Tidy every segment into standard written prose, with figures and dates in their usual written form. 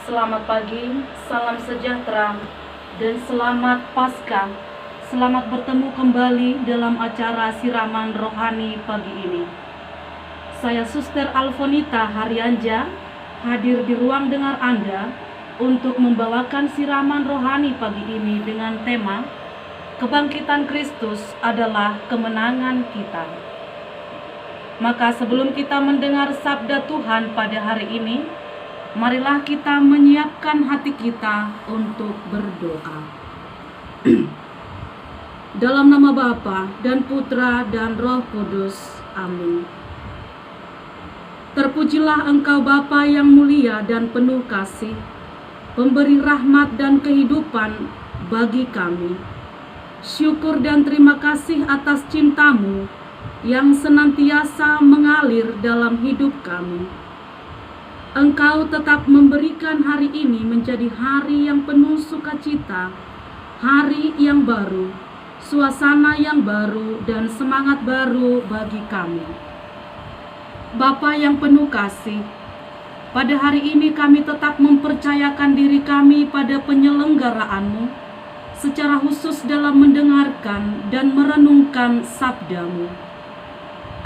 Selamat pagi, salam sejahtera, dan selamat Paskah. Selamat bertemu kembali dalam acara siraman rohani pagi ini. Saya Suster Alfonita Haryanja, hadir di ruang dengar Anda untuk membawakan siraman rohani pagi ini dengan tema Kebangkitan Kristus adalah kemenangan kita. Maka sebelum kita mendengar sabda Tuhan pada hari ini, marilah kita menyiapkan hati kita untuk berdoa. Dalam nama Bapa dan Putra dan Roh Kudus. Amin. Terpujilah Engkau Bapa yang mulia dan penuh kasih, pemberi rahmat dan kehidupan bagi kami. Syukur dan terima kasih atas cinta-Mu yang senantiasa mengalir dalam hidup kami. Engkau tetap memberikan hari ini menjadi hari yang penuh sukacita, hari yang baru, suasana yang baru, dan semangat baru bagi kami. Bapa yang penuh kasih, pada hari ini kami tetap mempercayakan diri kami pada penyelenggaraanmu, secara khusus dalam mendengarkan dan merenungkan sabdamu.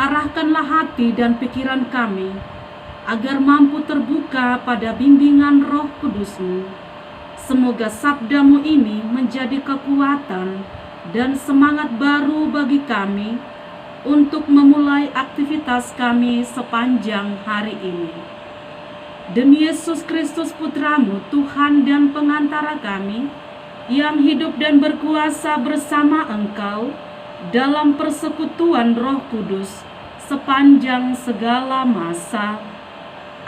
Arahkanlah hati dan pikiran kami, agar mampu terbuka pada bimbingan Roh Kudus-Mu. Semoga sabda-Mu ini menjadi kekuatan dan semangat baru bagi kami untuk memulai aktivitas kami sepanjang hari ini. Demi Yesus Kristus Putra-Mu, Tuhan dan pengantara kami, yang hidup dan berkuasa bersama Engkau dalam persekutuan Roh Kudus sepanjang segala masa.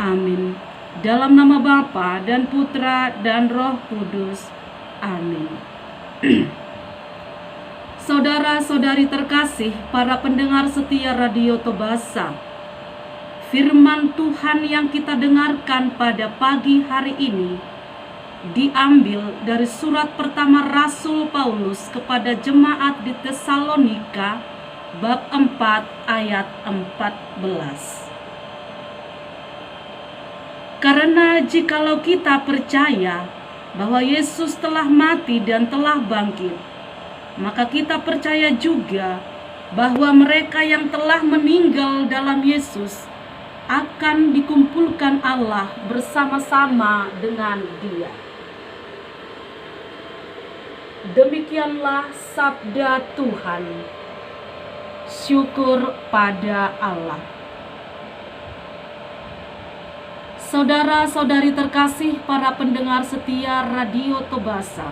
Amin. Dalam nama Bapa dan Putra dan Roh Kudus. Amin. Saudara-saudari terkasih, para pendengar setia Radio Tobasa, firman Tuhan yang kita dengarkan pada pagi hari ini diambil dari surat pertama Rasul Paulus kepada jemaat di Tesalonika, bab 4 ayat 14. Karena jikalau kita percaya bahwa Yesus telah mati dan telah bangkit, maka kita percaya juga bahwa mereka yang telah meninggal dalam Yesus akan dikumpulkan Allah bersama-sama dengan Dia. Demikianlah sabda Tuhan. Syukur pada Allah. Saudara-saudari terkasih, para pendengar setia Radio Tobasa,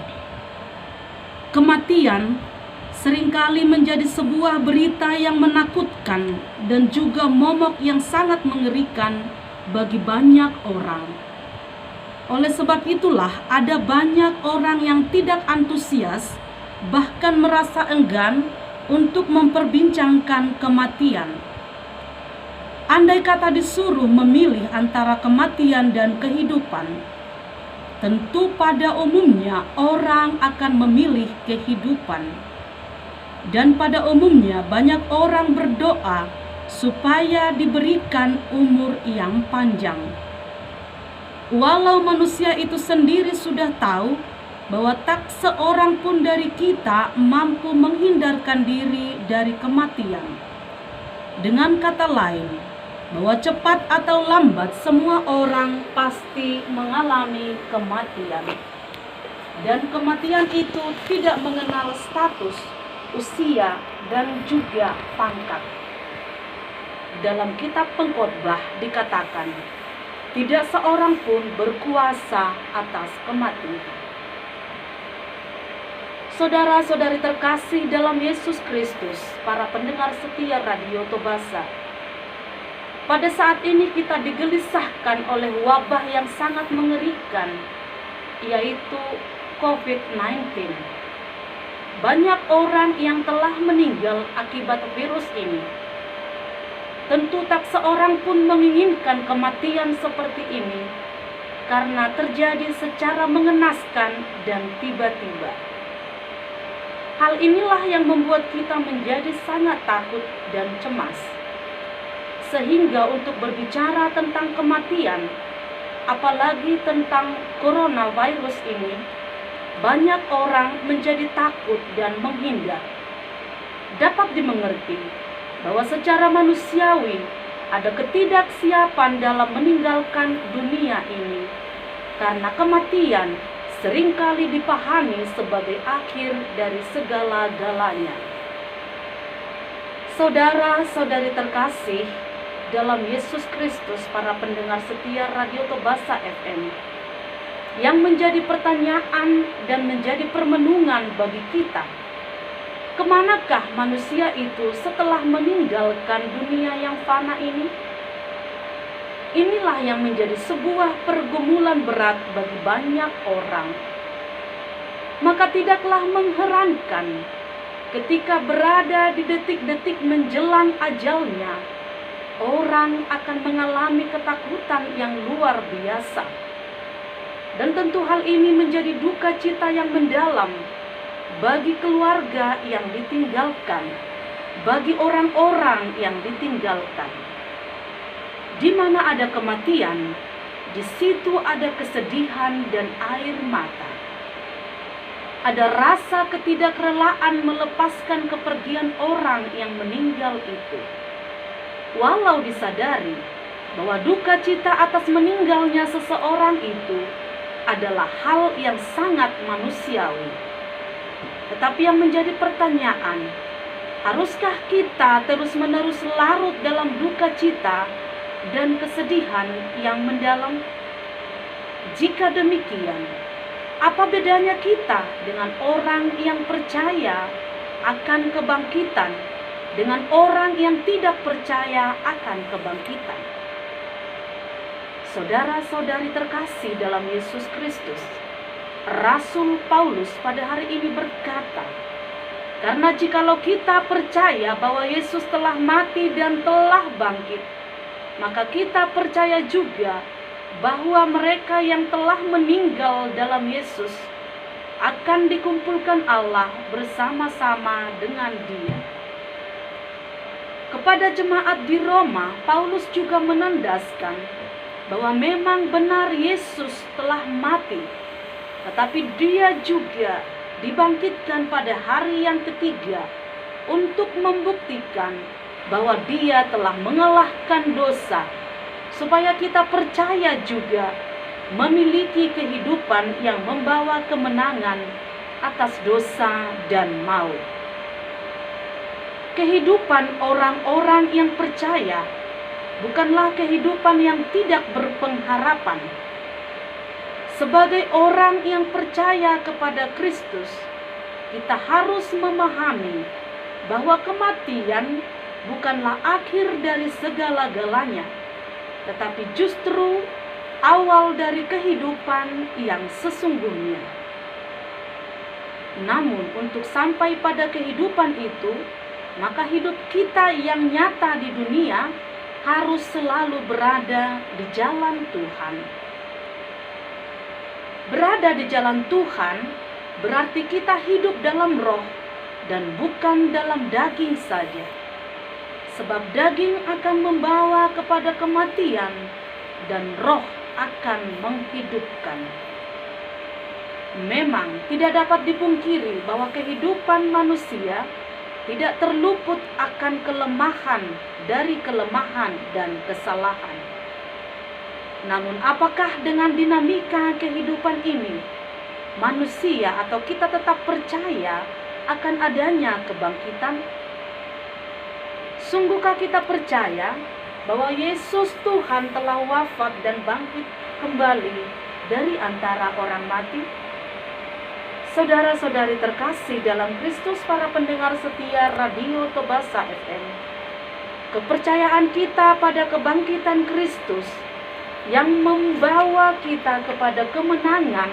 kematian seringkali menjadi sebuah berita yang menakutkan dan juga momok yang sangat mengerikan bagi banyak orang. Oleh sebab itulah ada banyak orang yang tidak antusias, bahkan merasa enggan untuk memperbincangkan kematian. Andai kata disuruh memilih antara kematian dan kehidupan, tentu pada umumnya orang akan memilih kehidupan. Dan pada umumnya banyak orang berdoa supaya diberikan umur yang panjang. Walau manusia itu sendiri sudah tahu bahwa tak seorang pun dari kita mampu menghindarkan diri dari kematian. Dengan kata lain, bahwa cepat atau lambat semua orang pasti mengalami kematian. Dan kematian itu tidak mengenal status, usia, dan juga pangkat. Dalam kitab Pengkhotbah dikatakan, tidak seorang pun berkuasa atas kematian. Saudara-saudari terkasih dalam Yesus Kristus, para pendengar setia Radio Tobasa, pada saat ini kita digelisahkan oleh wabah yang sangat mengerikan, yaitu COVID-19. Banyak orang yang telah meninggal akibat virus ini. Tentu tak seorang pun menginginkan kematian seperti ini, karena terjadi secara mengenaskan dan tiba-tiba. Hal inilah yang membuat kita menjadi sangat takut dan cemas. Sehingga untuk berbicara tentang kematian, apalagi tentang coronavirus ini, banyak orang menjadi takut dan menghindar. Dapat dimengerti bahwa secara manusiawi ada ketidaksiapan dalam meninggalkan dunia ini, karena kematian seringkali dipahami sebagai akhir dari segala-galanya. Saudara-saudari terkasih dalam Yesus Kristus, para pendengar setia Radio Tobasa FM, yang menjadi pertanyaan dan menjadi permenungan bagi kita, kemanakah manusia itu setelah meninggalkan dunia yang fana ini? Inilah yang menjadi sebuah pergumulan berat bagi banyak orang. Maka tidaklah mengherankan ketika berada di detik-detik menjelang ajalnya, orang akan mengalami ketakutan yang luar biasa. Dan tentu hal ini menjadi duka cita yang mendalam bagi keluarga yang ditinggalkan, bagi orang-orang yang ditinggalkan. Di mana ada kematian, di situ ada kesedihan dan air mata. Ada rasa ketidakrelaan melepaskan kepergian orang yang meninggal itu. Walau disadari bahwa duka cita atas meninggalnya seseorang itu adalah hal yang sangat manusiawi. Tetapi yang menjadi pertanyaan, haruskah kita terus-menerus larut dalam duka cita dan kesedihan yang mendalam? Jika demikian, apa bedanya kita dengan orang yang percaya akan kebangkitan dengan orang yang tidak percaya akan kebangkitan? Saudara-saudari terkasih dalam Yesus Kristus, Rasul Paulus pada hari ini berkata, karena jikalau kita percaya bahwa Yesus telah mati dan telah bangkit, maka kita percaya juga bahwa mereka yang telah meninggal dalam Yesus akan dikumpulkan Allah bersama-sama dengan Dia. Kepada jemaat di Roma, Paulus juga menandaskan bahwa memang benar Yesus telah mati, tetapi Dia juga dibangkitkan pada hari yang ketiga untuk membuktikan bahwa Dia telah mengalahkan dosa, supaya kita percaya juga memiliki kehidupan yang membawa kemenangan atas dosa dan maut. Kehidupan orang-orang yang percaya bukanlah kehidupan yang tidak berpengharapan. Sebagai orang yang percaya kepada Kristus, kita harus memahami bahwa kematian bukanlah akhir dari segala-galanya, tetapi justru awal dari kehidupan yang sesungguhnya. Namun untuk sampai pada kehidupan itu, maka hidup kita yang nyata di dunia harus selalu berada di jalan Tuhan. Berada di jalan Tuhan berarti kita hidup dalam roh dan bukan dalam daging saja. Sebab daging akan membawa kepada kematian dan roh akan menghidupkan. Memang tidak dapat dipungkiri bahwa kehidupan manusia tidak terluput akan kelemahan dari kelemahan dan kesalahan. Namun apakah dengan dinamika kehidupan ini, manusia atau kita tetap percaya akan adanya kebangkitan? Sungguhkah kita percaya bahwa Yesus Tuhan telah wafat dan bangkit kembali dari antara orang mati? Saudara-saudari terkasih dalam Kristus, para pendengar setia Radio Tobasa FM, kepercayaan kita pada kebangkitan Kristus yang membawa kita kepada kemenangan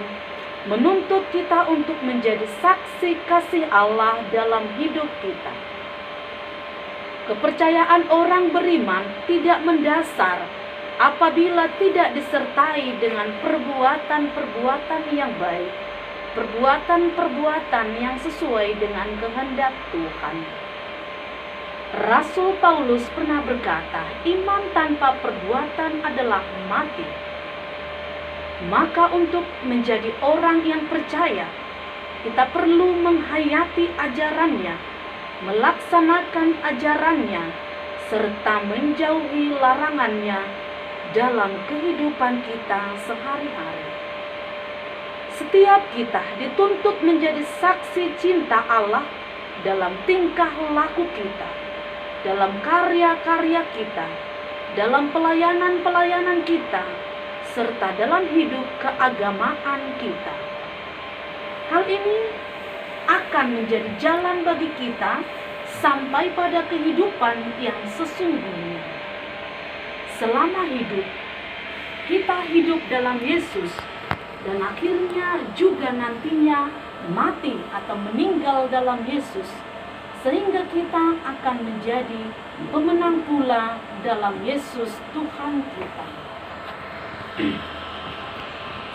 menuntut kita untuk menjadi saksi kasih Allah dalam hidup kita. Kepercayaan orang beriman tidak mendasar apabila tidak disertai dengan perbuatan-perbuatan yang baik, perbuatan-perbuatan yang sesuai dengan kehendak Tuhan. Rasul Paulus pernah berkata, iman tanpa perbuatan adalah mati. Maka untuk menjadi orang yang percaya, kita perlu menghayati ajarannya, melaksanakan ajarannya, serta menjauhi larangannya dalam kehidupan kita sehari-hari. Setiap kita dituntut menjadi saksi cinta Allah dalam tingkah laku kita, dalam karya-karya kita, dalam pelayanan-pelayanan kita, serta dalam hidup keagamaan kita. Hal ini akan menjadi jalan bagi kita sampai pada kehidupan yang sesungguhnya. Selama hidup, kita hidup dalam Yesus, dan akhirnya juga nantinya mati atau meninggal dalam Yesus, sehingga kita akan menjadi pemenang pula dalam Yesus Tuhan kita.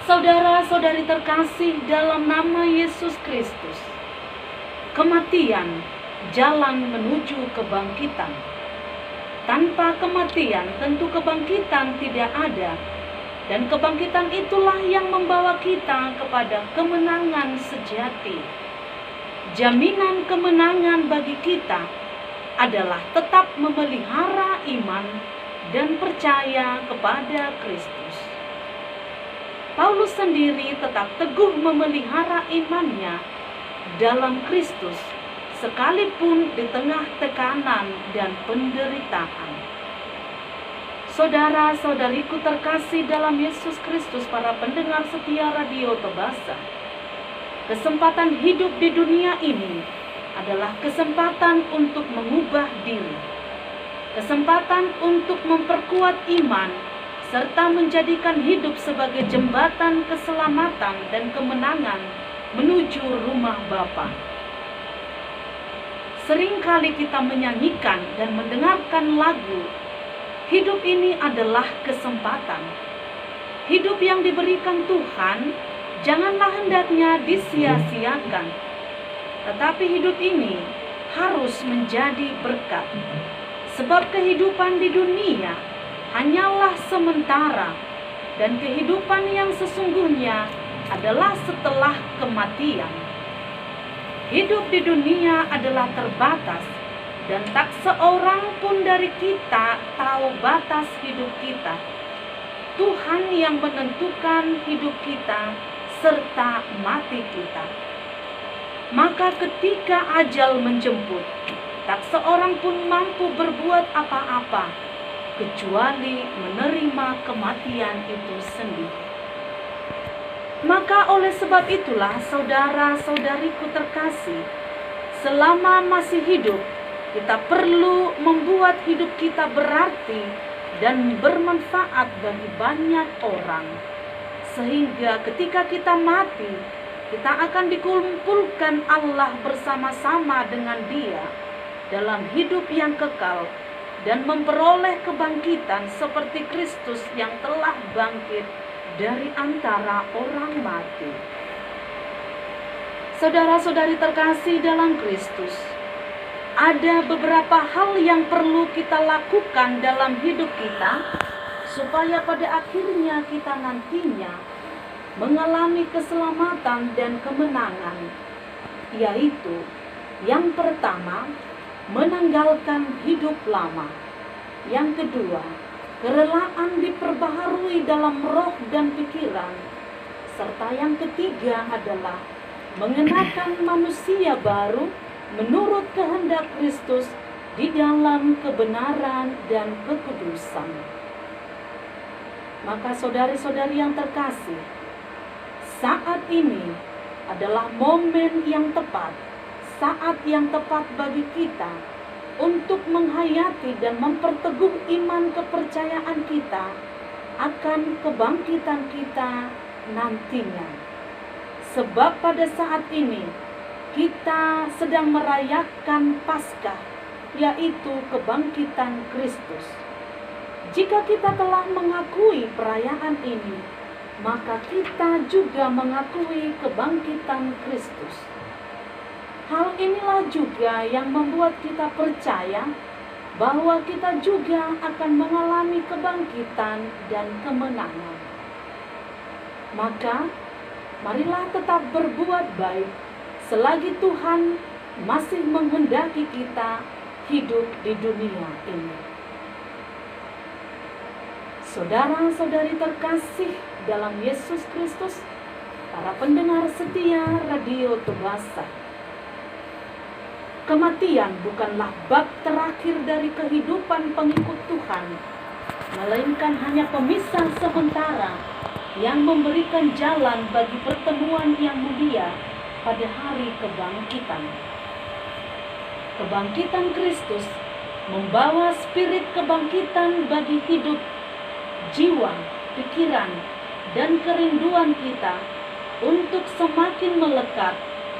Saudara-saudari terkasih dalam nama Yesus Kristus, kematian jalan menuju kebangkitan. Tanpa kematian tentu kebangkitan tidak ada, dan kebangkitan itulah yang membawa kita kepada kemenangan sejati. Jaminan kemenangan bagi kita adalah tetap memelihara iman dan percaya kepada Kristus. Paulus sendiri tetap teguh memelihara imannya dalam Kristus, sekalipun di tengah tekanan dan penderitaan. Saudara-saudariku terkasih dalam Yesus Kristus, para pendengar setia Radio Tobasa, kesempatan hidup di dunia ini adalah kesempatan untuk mengubah diri, kesempatan untuk memperkuat iman, serta menjadikan hidup sebagai jembatan keselamatan dan kemenangan menuju rumah Bapa. Seringkali kita menyanyikan dan mendengarkan lagu, hidup ini adalah kesempatan. Hidup yang diberikan Tuhan janganlah hendaknya disia-siakan, tetapi hidup ini harus menjadi berkat. Sebab kehidupan di dunia hanyalah sementara, dan kehidupan yang sesungguhnya adalah setelah kematian. Hidup di dunia adalah terbatas, dan tak seorang pun dari kita tahu batas hidup kita. Tuhan yang menentukan hidup kita serta mati kita. Maka ketika ajal menjemput, tak seorang pun mampu berbuat apa-apa kecuali menerima kematian itu sendiri. Maka oleh sebab itulah, saudara-saudariku terkasih, selama masih hidup, kita perlu membuat hidup kita berarti dan bermanfaat bagi banyak orang, sehingga ketika kita mati, kita akan dikumpulkan Allah bersama-sama dengan Dia dalam hidup yang kekal dan memperoleh kebangkitan seperti Kristus yang telah bangkit dari antara orang mati. Saudara-saudari terkasih dalam Kristus, ada beberapa hal yang perlu kita lakukan dalam hidup kita supaya pada akhirnya kita nantinya mengalami keselamatan dan kemenangan, yaitu yang pertama, menanggalkan hidup lama. Yang kedua, kerelaan diperbaharui dalam roh dan pikiran. Serta yang ketiga adalah mengenakan manusia baru menurut kehendak Kristus di dalam kebenaran dan kekudusan. Maka saudari-saudari yang terkasih, saat ini adalah momen yang tepat, saat yang tepat bagi kita untuk menghayati dan memperteguh iman kepercayaan kita akan kebangkitan kita nantinya. Sebab pada saat ini kita sedang merayakan Paskah, yaitu kebangkitan Kristus. Jika kita telah mengakui perayaan ini, maka kita juga mengakui kebangkitan Kristus. Hal inilah juga yang membuat kita percaya bahwa kita juga akan mengalami kebangkitan dan kemenangan. Maka marilah tetap berbuat baik selagi Tuhan masih menghendaki kita hidup di dunia ini. Saudara-saudari terkasih dalam Yesus Kristus, para pendengar setia Radio Tobasa, kematian bukanlah bab terakhir dari kehidupan pengikut Tuhan, melainkan hanya pemisah sementara yang memberikan jalan bagi pertemuan yang mulia pada hari kebangkitan. Kebangkitan Kristus membawa spirit kebangkitan bagi hidup, jiwa, pikiran, dan kerinduan kita untuk semakin melekat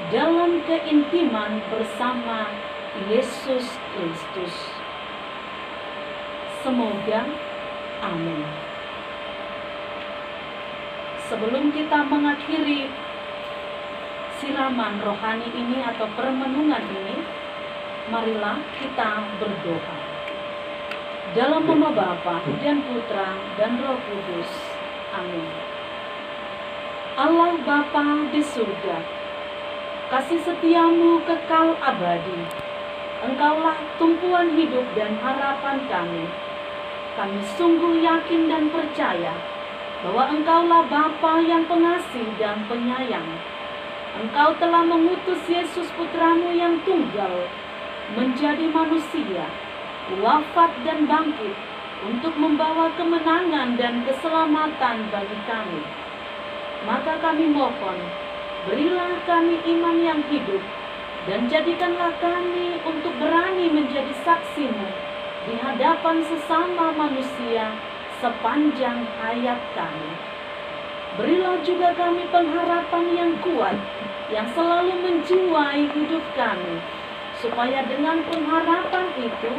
dalam keintiman bersama Yesus Kristus. Semoga amin. Sebelum kita mengakhiri siraman rohani ini atau permenungan ini, marilah kita berdoa. Dalam nama Bapa dan Putra dan Roh Kudus. Amin. Allah Bapa di surga, kasih setiamu kekal abadi. Engkaulah tumpuan hidup dan harapan kami. Kami sungguh yakin dan percaya bahwa Engkaulah Bapa yang pengasih dan penyayang. Engkau telah mengutus Yesus Putramu yang tunggal menjadi manusia, wafat dan bangkit untuk membawa kemenangan dan keselamatan bagi kami. Maka kami mohon, berilah kami iman yang hidup, dan jadikanlah kami untuk berani menjadi saksi-Mu di hadapan sesama manusia sepanjang hayat kami. Berilah juga kami pengharapan yang kuat, yang selalu menjiwai hidup kami, supaya dengan pengharapan itu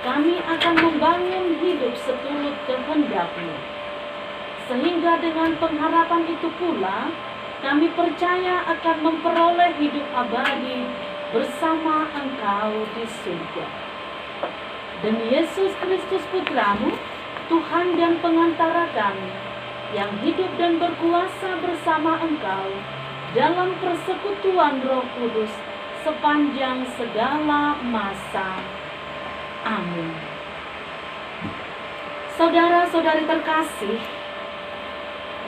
kami akan membangun hidup seturut kehendak-Mu. Sehingga dengan pengharapan itu pula kami percaya akan memperoleh hidup abadi bersama Engkau di surga. Demi Yesus Kristus Putramu, Tuhan dan pengantara kami, yang hidup dan berkuasa bersama Engkau dalam persekutuan Roh Kudus sepanjang segala masa. Amin. Saudara-saudari terkasih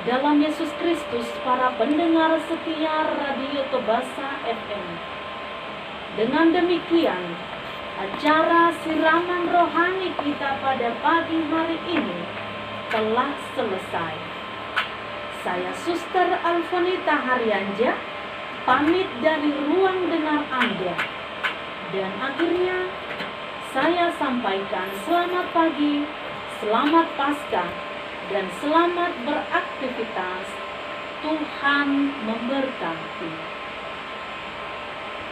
dalam Yesus Kristus, para pendengar setia Radio Tobasa FM, dengan demikian acara siraman rohani kita pada pagi hari ini telah selesai. Saya Suster Alfonita Haryanja pamit dari ruang dengar Anda, dan akhirnya saya sampaikan selamat pagi, selamat Paskah, dan selamat beraktivitas. Tuhan memberkati.